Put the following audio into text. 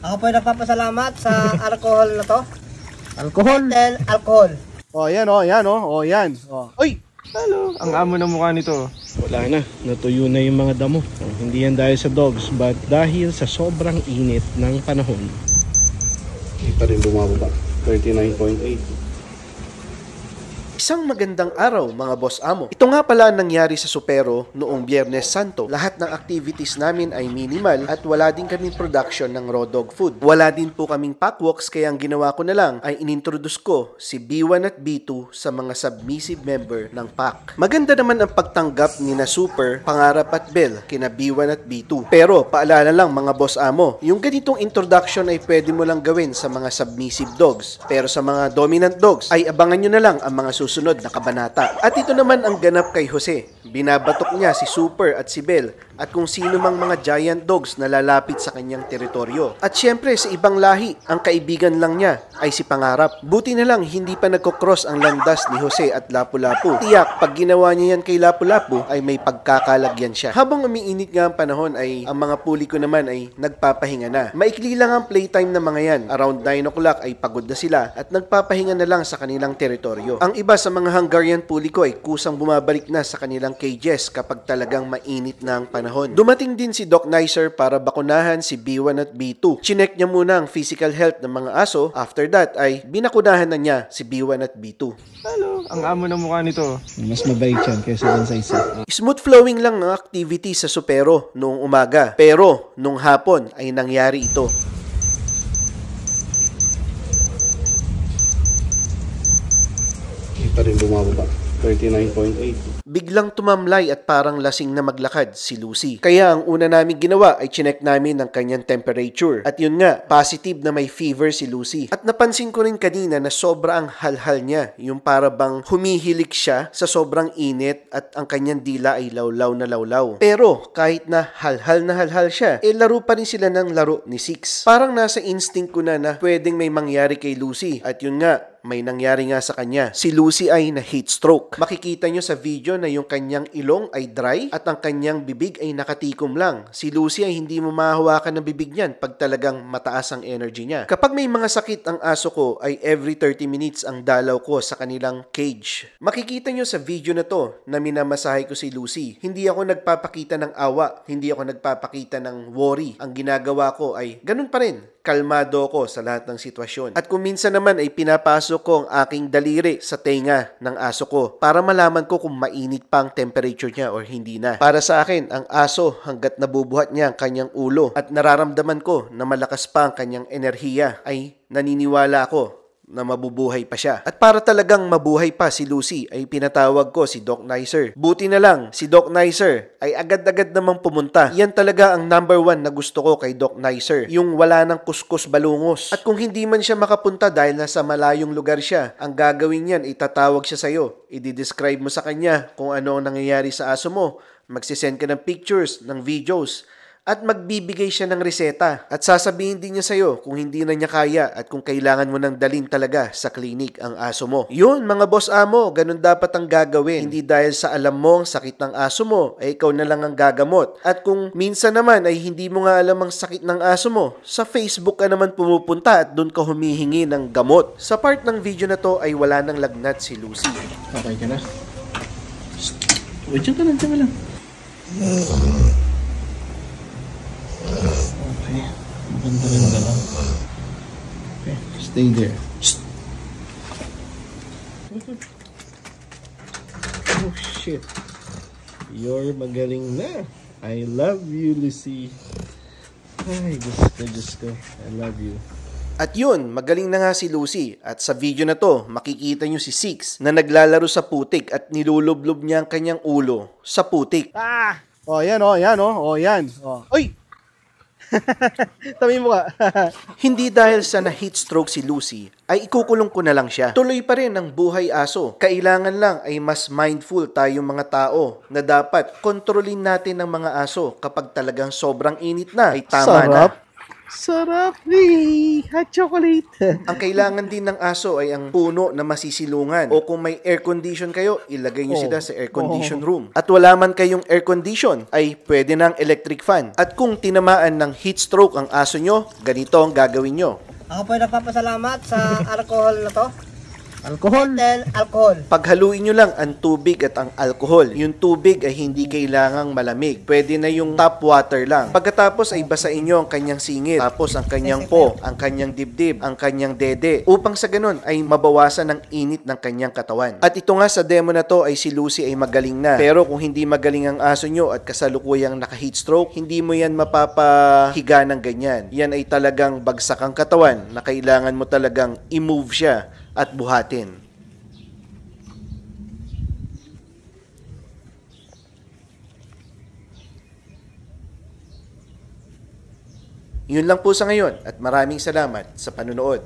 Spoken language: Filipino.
Ako po ay nagpapasalamat sa alcohol na to. Alcohol? Alcohol. Oh, yan oh, yan oh. Oh, yan. Oh. Uy! Hello. Ang amo ng mukha nito. Wala na, natuyo na yung mga damo. Hindi yan dahil sa dogs, but dahil sa sobrang init ng panahon. Hindi pa rin bumababa. 39.8. Isang magandang araw mga boss amo. Ito nga pala ang nangyari sa Supero noong Biyernes Santo. Lahat ng activities namin ay minimal at wala din kaming production ng raw dog food. Wala din po kaming packwalks kaya ang ginawa ko na lang ay inintroduce ko si B1 at B2 sa mga submissive member ng pack. Maganda naman ang pagtanggap ni na Super, Pangarap at Bell kina B1 at B2. Pero paalala lang mga boss amo, yung ganitong introduction ay pwede mo lang gawin sa mga submissive dogs. Pero sa mga dominant dogs ay abangan nyo na lang ang mga susunod na kabanata. At ito naman ang ganap kay Jose. Binabatok niya si Super at si Bell at kung sino mang mga giant dogs na lalapit sa kanyang teritoryo. At syempre sa ibang lahi, ang kaibigan lang niya ay si Pangarap. Buti na lang hindi pa nagkocross ang landas ni Jose at Lapu-Lapu. Tiyak, pag ginawa niya yan kay Lapu-Lapu ay may pagkakalagyan siya. Habang umiinit nga ang panahon ay ang mga puli ko naman ay nagpapahinga na. Maikli lang ang playtime ng mga yan. Around 9 o'clock ay pagod na sila at nagpapahinga na lang sa kanilang teritoryo. Ang iba sa mga Hungarian puli ko ay kusang bumabalik na sa kanilang cages kapag talagang mainit na ang panahon. Dumating din si Doc Nicer para bakunahan si B1 at B2. Chinek niya muna ang physical health ng mga aso. After that ay binakunahan na niya si B1 at B2. Hello. Ang amo ng mukha nito. Mas mabait yan kaysa dun sa isa. Smooth flowing lang ng activity sa Supero noong umaga. Pero nung hapon ay nangyari ito. Hindi pa rin bumababa. 39.8. Biglang tumamlay at parang lasing na maglakad si Lucy. Kaya ang una namin ginawa ay chinek namin ang kanyang temperature. At yun nga, positive na may fever si Lucy. At napansin ko rin kanina na sobra ang halhal niya. Yung para bang humihilik siya sa sobrang init at ang kanyang dila ay lawlaw na lawlaw. Pero kahit na halhal siya, laro pa rin sila ng laro ni Six. Parang nasa instinct ko na pwedeng may mangyari kay Lucy. At yun nga, may nangyari nga sa kanya. Si Lucy ay na heat stroke. Makikita nyo sa video na yung kanyang ilong ay dry at ang kanyang bibig ay nakatikom lang. Si Lucy ay hindi mo mahahawakan ng bibig niyan pag talagang mataas ang energy niya. Kapag may mga sakit ang aso ko ay every 30 minutes ang dalaw ko sa kanilang cage. Makikita nyo sa video na to na minamasahe ko si Lucy. Hindi ako nagpapakita ng awa. Hindi ako nagpapakita ng worry. Ang ginagawa ko ay ganun pa rin. Kalmado ako sa lahat ng sitwasyon. At kung minsan naman ay pinapasok ko ang aking daliri sa tenga ng aso ko para malaman ko kung mainit pa ang temperature niya or hindi na. Para sa akin, ang aso hanggat nabubuhat niya ang kanyang ulo at nararamdaman ko na malakas pa ang kanyang enerhiya ay naniniwala ako na mabubuhay pa siya. At para talagang mabuhay pa si Lucy ay pinatawag ko si Doc Nicer. Buti na lang, si Doc Nicer ay agad-agad namang pumunta. Yan talaga ang number 1 na gusto ko kay Doc Nicer. Yung wala ng kuskus balungos. At kung hindi man siya makapunta dahil nasa malayong lugar siya, ang gagawin niyan, itatawag siya sa'yo. I-describe mo sa kanya kung ano ang nangyayari sa aso mo. Magsisend ka ng pictures, ng videos. At magbibigay siya ng reseta. At sasabihin din niya sa'yo kung hindi na niya kaya at kung kailangan mo nang dalhin talaga sa klinik ang aso mo. Yun mga boss amo, ganun dapat ang gagawin. Hindi dahil sa alam mo ang sakit ng aso mo, ay ikaw na lang ang gagamot. At kung minsan naman ay hindi mo nga alam ang sakit ng aso mo, sa Facebook ka naman pumupunta at doon ka humihingi ng gamot. Sa part ng video na to ay wala nang lagnat si Lucy. Okay ka na? Wait, dyan ka lang. Okay. Maganda rin ka lang. Okay. Stay there. Oh, shit. You're magaling na. I love you, Lucy. Ay, Diyos ko. I love you. At yun, magaling na nga si Lucy. At sa video na to, makikita nyo si Six na naglalaro sa putik at nilulublob niya ang kanyang ulo sa putik. Ah! Oh, yan oh, yan oh. Oh, yan. Oh. Uy! Tami mo ka. Hindi dahil sa na-heat stroke si Lucy, ay ikukulong ko na lang siya. Tuloy pa rin ang buhay aso. Kailangan lang ay mas mindful tayong mga tao na dapat kontrolin natin ang mga aso kapag talagang sobrang init na ay tama Sarap. na. Sarap ni hot chocolate. Ang kailangan din ng aso ay ang puno na masisilungan. O kung may air condition kayo, ilagay nyo sila sa air condition room. At wala man kayong air condition, ay pwede ng electric fan. At kung tinamaan ng heat stroke ang aso nyo, ganito ang gagawin nyo. Ako po ay nagpapasalamat sa alcohol na to. Alcohol. Then, alcohol. Paghaluin nyo lang ang tubig at ang alcohol. Yung tubig ay hindi kailangang malamig. Pwede na yung tap water lang. Pagkatapos ay basain nyo ang kanyang singit, tapos ang kanyang po, ang kanyang dibdib, ang kanyang dede, upang sa ganun ay mabawasan ang init ng kanyang katawan. At ito nga sa demo na to ay si Lucy ay magaling na. Pero kung hindi magaling ang aso nyo at kasalukuyang naka-heat stroke, hindi mo yan mapapahiga ng ganyan. Yan ay talagang bagsak ang katawan na kailangan mo talagang i-move siya at buhatin. Yun lang po sa ngayon at maraming salamat sa panunood.